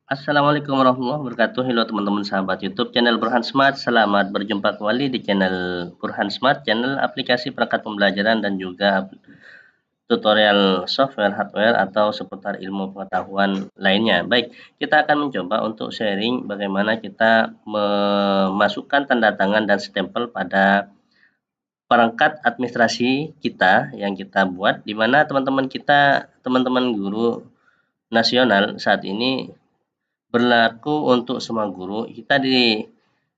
Assalamualaikum warahmatullahi wabarakatuh. Halo teman-teman sahabat YouTube channel Burhan Smart. Selamat berjumpa kembali di channel Burhan Smart, channel aplikasi perangkat pembelajaran dan juga tutorial software, hardware atau seputar ilmu pengetahuan lainnya. Baik, kita akan mencoba untuk sharing bagaimana kita memasukkan tanda tangan dan stempel pada perangkat administrasi kita yang kita buat, di mana teman-teman guru nasional saat ini berlaku untuk semua guru. Kita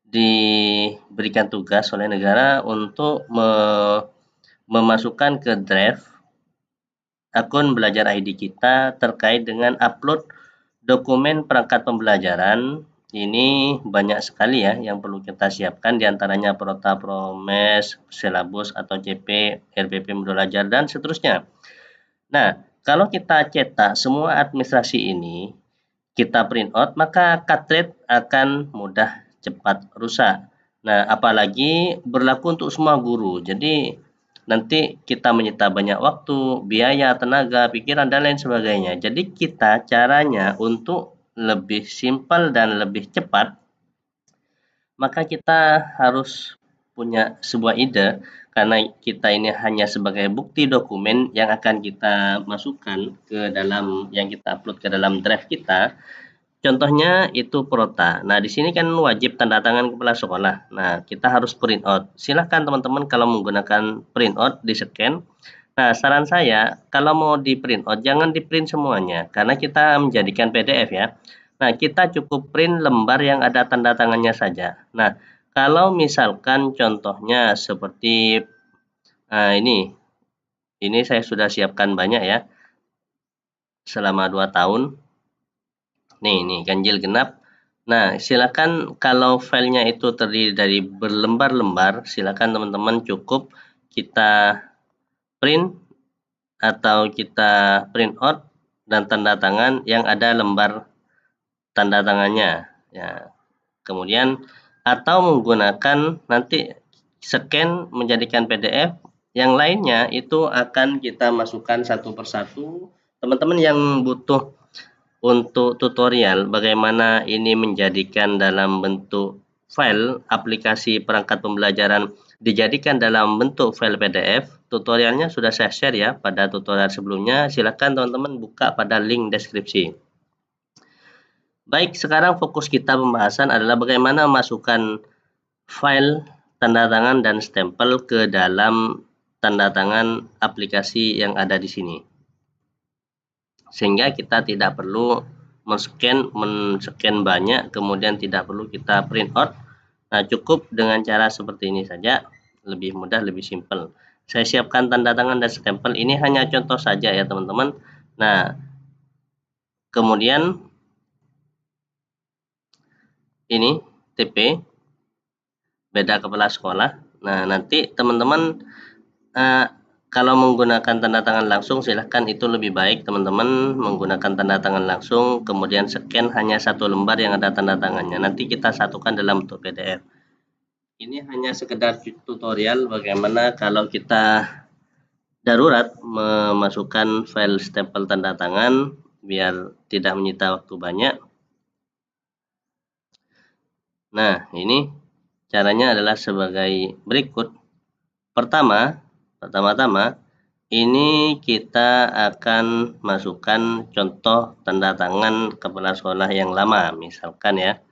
diberikan tugas oleh negara untuk memasukkan ke drive akun belajar ID kita terkait dengan upload dokumen perangkat pembelajaran. Ini banyak sekali ya yang perlu kita siapkan, diantaranya Prota, Promes, Silabus atau CP, RBP Belajar dan seterusnya. Nah, kalau kita cetak semua administrasi ini, kita print out, maka cartridge akan mudah cepat rusak. Nah, apalagi berlaku untuk semua guru. Jadi, nanti kita menyita banyak waktu, biaya, tenaga, pikiran, dan lain sebagainya. Jadi, caranya untuk lebih simpel dan lebih cepat, maka kita harus punya sebuah ide, karena kita ini hanya sebagai bukti dokumen yang akan kita masukkan ke dalam, yang kita upload ke dalam drive kita. Contohnya itu Prota. Nah, di sini kan wajib tanda tangan kepala sekolah. Nah, kita harus print out. Silahkan teman-teman kalau menggunakan print out, di scan. Nah, saran saya kalau mau di print out jangan di print semuanya karena kita menjadikan PDF ya. Nah, kita cukup print lembar yang ada tanda tangannya saja. Nah, kalau misalkan contohnya seperti ini saya sudah siapkan banyak ya selama 2 tahun. Nih ganjil genap. Nah, silakan kalau filenya itu terdiri dari berlembar-lembar, silakan teman-teman cukup kita print atau kita print out dan tanda tangan yang ada lembar tanda tangannya. Ya. Kemudian atau menggunakan nanti scan menjadikan PDF, yang lainnya itu akan kita masukkan satu persatu. Teman-teman yang butuh untuk tutorial bagaimana ini menjadikan dalam bentuk file aplikasi perangkat pembelajaran dijadikan dalam bentuk file PDF, tutorialnya sudah saya share ya pada tutorial sebelumnya. Silakan teman-teman buka pada link deskripsi. Baik, sekarang fokus kita pembahasan adalah bagaimana masukkan file tanda tangan dan stempel ke dalam tanda tangan aplikasi yang ada di sini. Sehingga kita tidak perlu men-scan banyak, kemudian tidak perlu kita print out. Nah, cukup dengan cara seperti ini saja, lebih mudah, lebih simpel. Saya siapkan tanda tangan dan stempel, ini hanya contoh saja ya teman-teman. Nah, kemudian ini TP, beda kepala sekolah. Nah, nanti teman-teman kalau menggunakan tanda tangan langsung silahkan, itu lebih baik teman-teman menggunakan tanda tangan langsung, kemudian scan hanya satu lembar yang ada tanda tangannya, nanti kita satukan dalam bentuk PDF. Ini hanya sekedar tutorial bagaimana kalau kita darurat memasukkan file stempel tanda tangan biar tidak menyita waktu banyak. Nah, ini caranya adalah sebagai berikut. Pertama-tama ini kita akan masukkan contoh tanda tangan kepala sekolah yang lama, misalkan ya.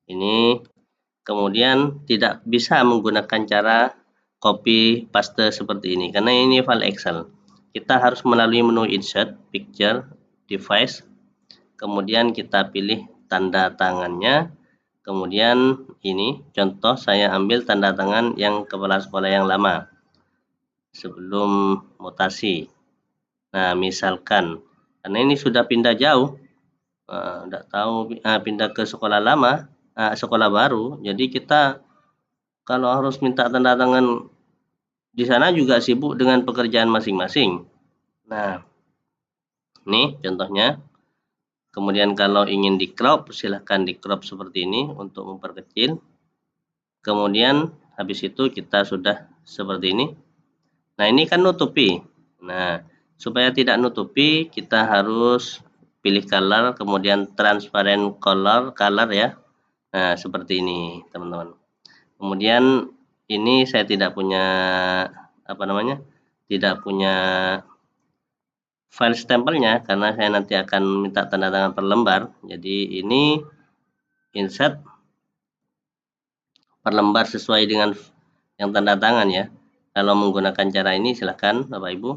Ini kemudian tidak bisa menggunakan cara copy paste seperti ini karena ini file Excel. Kita harus melalui menu Insert, Picture, Device, kemudian kita pilih tanda tangannya. Kemudian ini contoh saya ambil tanda tangan yang kepala sekolah yang lama sebelum mutasi. Nah, misalkan karena ini sudah pindah jauh, tidak tahu pindah ke sekolah lama, sekolah baru, jadi kita kalau harus minta tanda tangan di sana juga sibuk dengan pekerjaan masing-masing. Nah, ini contohnya. Kemudian kalau ingin di crop, silahkan di crop seperti ini untuk memperkecil. Kemudian habis itu kita sudah seperti ini. Nah, ini kan nutupi. Nah, supaya tidak nutupi kita harus pilih color, kemudian transparent color ya. Nah, seperti ini teman-teman. Kemudian ini saya tidak punya tidak punya file stempelnya karena saya nanti akan minta tanda tangan per lembar. Jadi ini insert per lembar sesuai dengan yang tanda tangan ya. Kalau menggunakan cara ini silahkan Bapak Ibu.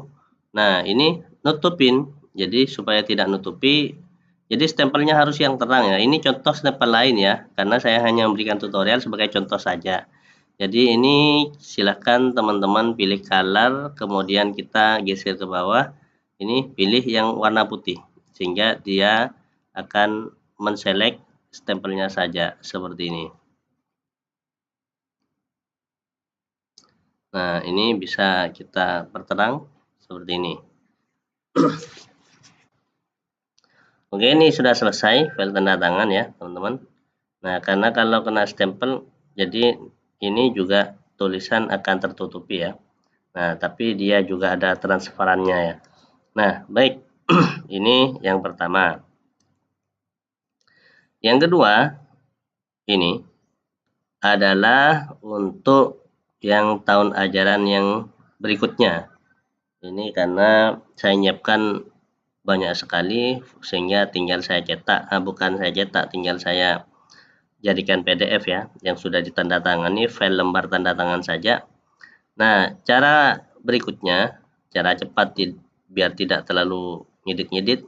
Nah, ini nutupin. Jadi supaya tidak nutupi, jadi stempelnya harus yang terang ya. Ini contoh stempel lain ya, karena saya hanya memberikan tutorial sebagai contoh saja. Jadi ini silahkan teman-teman pilih color, kemudian kita geser ke bawah. Ini pilih yang warna putih, sehingga dia akan menselect stempelnya saja seperti ini. Nah, ini bisa kita perterang seperti ini. Oke, ini sudah selesai file tanda tangan ya, teman-teman. Nah, karena kalau kena stempel, jadi ini juga tulisan akan tertutupi ya. Nah, tapi dia juga ada transparannya ya. Nah, baik. Ini yang pertama. Yang kedua, ini adalah untuk yang tahun ajaran yang berikutnya. Ini karena saya nyiapkan banyak sekali sehingga tinggal saya cetak, bukan saya cetak, tinggal saya jadikan PDF ya yang sudah ditandatangani, file lembar tanda tangan saja. Nah, cara berikutnya, cara cepat biar tidak terlalu ngedit-ngedit,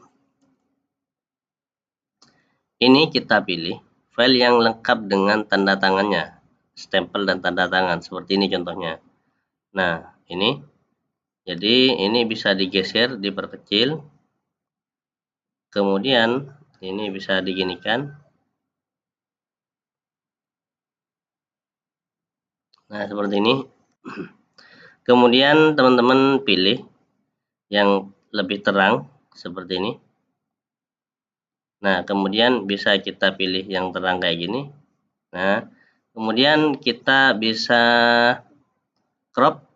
ini kita pilih file yang lengkap dengan tanda tangannya, stempel dan tanda tangan seperti ini contohnya. Nah, ini jadi ini bisa digeser, diperkecil, kemudian ini bisa diginikan. Nah, seperti ini. Kemudian teman-teman pilih yang lebih terang seperti ini. Nah, kemudian bisa kita pilih yang terang kayak gini. Nah, kemudian kita bisa crop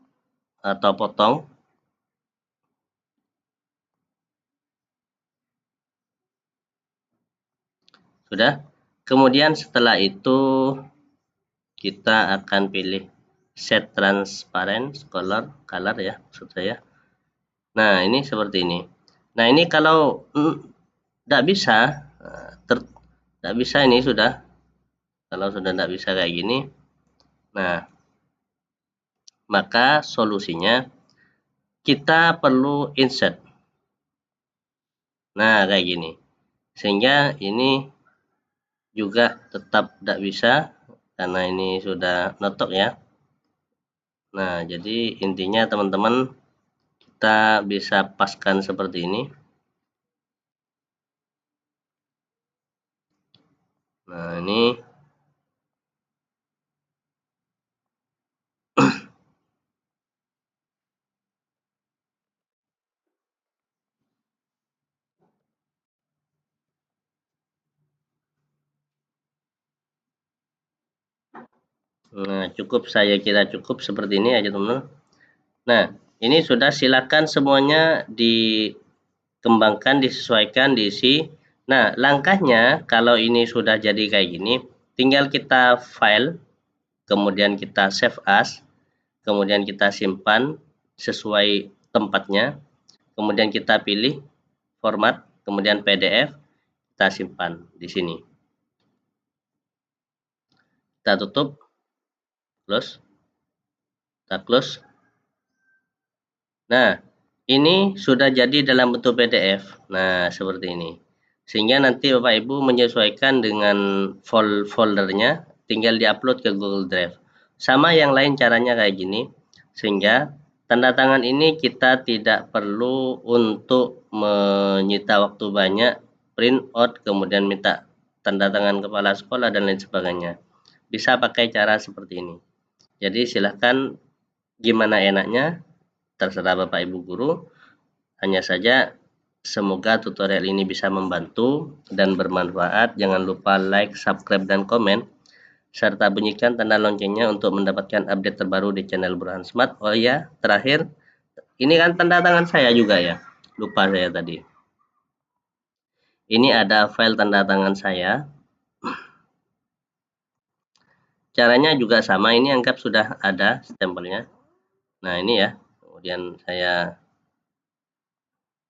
atau potong. Sudah. Kemudian setelah itu kita akan pilih set transparent color ya maksud saya. Nah, ini seperti ini. Nah, ini kalau tidak bisa, tidak bisa ini sudah. Kalau sudah tidak bisa kayak gini, nah maka solusinya kita perlu insert. Nah, kayak gini. Sehingga ini juga tetap tidak bisa karena ini sudah notok ya. Nah, jadi intinya teman-teman kita bisa paskan seperti ini. Nah, ini nah, saya kira cukup seperti ini aja teman-teman. Nah, ini sudah, silakan semuanya dikembangkan, disesuaikan, diisi. Nah, langkahnya kalau ini sudah jadi kayak gini, tinggal kita file, kemudian kita save as, kemudian kita simpan sesuai tempatnya, kemudian kita pilih format, kemudian PDF, kita simpan di sini. Kita tutup, close, kita close. Nah, ini sudah jadi dalam bentuk PDF. Nah, seperti ini. Sehingga nanti Bapak Ibu menyesuaikan dengan foldernya, tinggal diupload ke Google Drive. Sama yang lain caranya kayak gini. Sehingga tanda tangan ini kita tidak perlu untuk menyita waktu banyak, print out, kemudian minta tanda tangan kepala sekolah dan lain sebagainya. Bisa pakai cara seperti ini. Jadi silahkan gimana enaknya, terserah Bapak Ibu guru. Hanya saja semoga tutorial ini bisa membantu dan bermanfaat. Jangan lupa like, subscribe, dan komen, serta bunyikan tanda loncengnya untuk mendapatkan update terbaru di channel Burhan Smart. Oh ya, terakhir, ini kan tanda tangan saya juga ya, lupa saya tadi. Ini ada file tanda tangan saya. Caranya juga sama, ini anggap sudah ada stempelnya. Nah, ini ya. Kemudian saya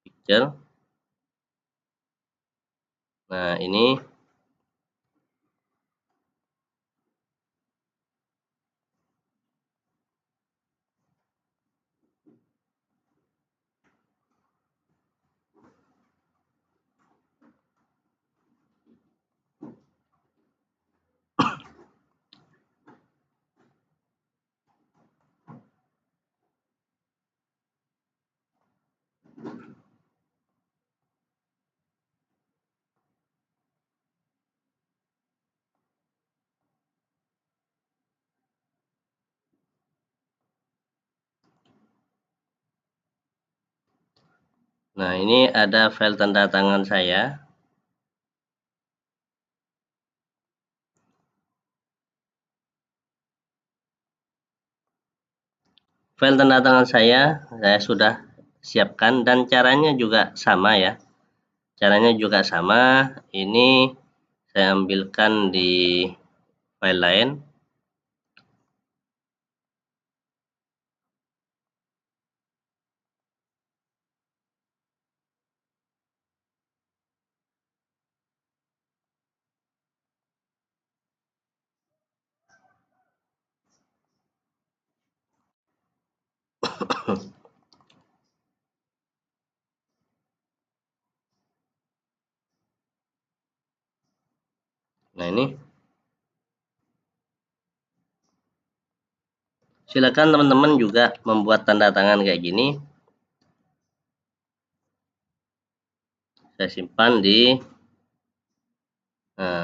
picture. Nah, ini Nah, ini ada file tanda tangan saya. File tanda tangan saya sudah siapkan dan caranya juga sama ya. Caranya juga sama. Ini saya ambilkan di file lain. Nah, ini silakan teman-teman juga membuat tanda tangan kayak gini. Saya simpan di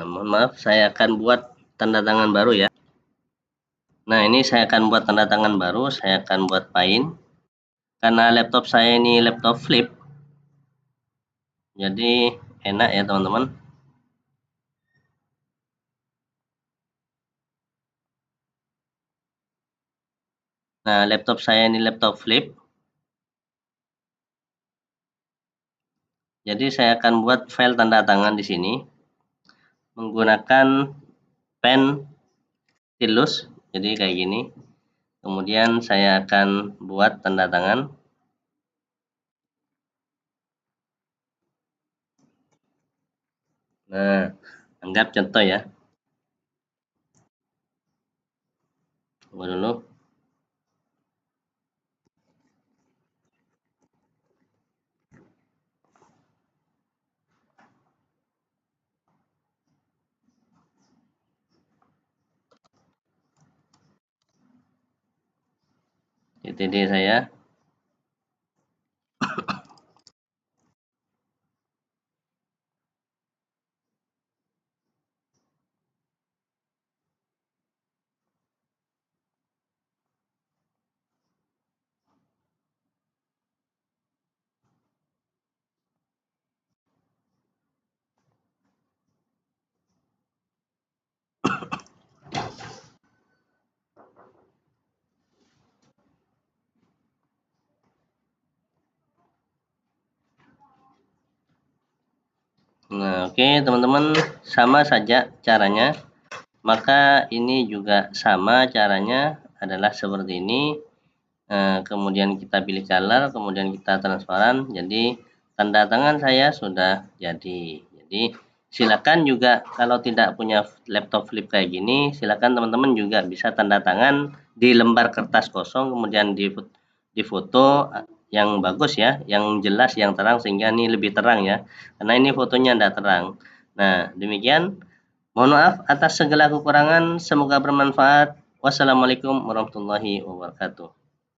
mohon maaf, saya akan buat tanda tangan baru ya. Nah, ini saya akan buat tanda tangan baru, saya akan buat paint. Karena laptop saya ini laptop flip, jadi enak ya teman-teman. Nah, laptop saya ini laptop flip. Jadi saya akan buat file tanda tangan di sini menggunakan pen stylus. Jadi kayak gini. Kemudian saya akan buat tanda tangan. Nah, anggap contoh ya. Tunggu dulu. TTD saya. Nah, oke teman-teman, sama saja caranya. Maka ini juga sama caranya, adalah seperti ini. Kemudian kita pilih color, kemudian kita transparan. Jadi tanda tangan saya sudah jadi. Jadi silakan juga kalau tidak punya laptop flip kayak gini, silakan teman-teman juga bisa tanda tangan di lembar kertas kosong, kemudian di foto yang bagus ya, yang jelas, yang terang, sehingga ini lebih terang ya. Karena ini fotonya tidak terang. Nah, demikian. Mohon maaf atas segala kekurangan, semoga bermanfaat. Wassalamualaikum warahmatullahi wabarakatuh.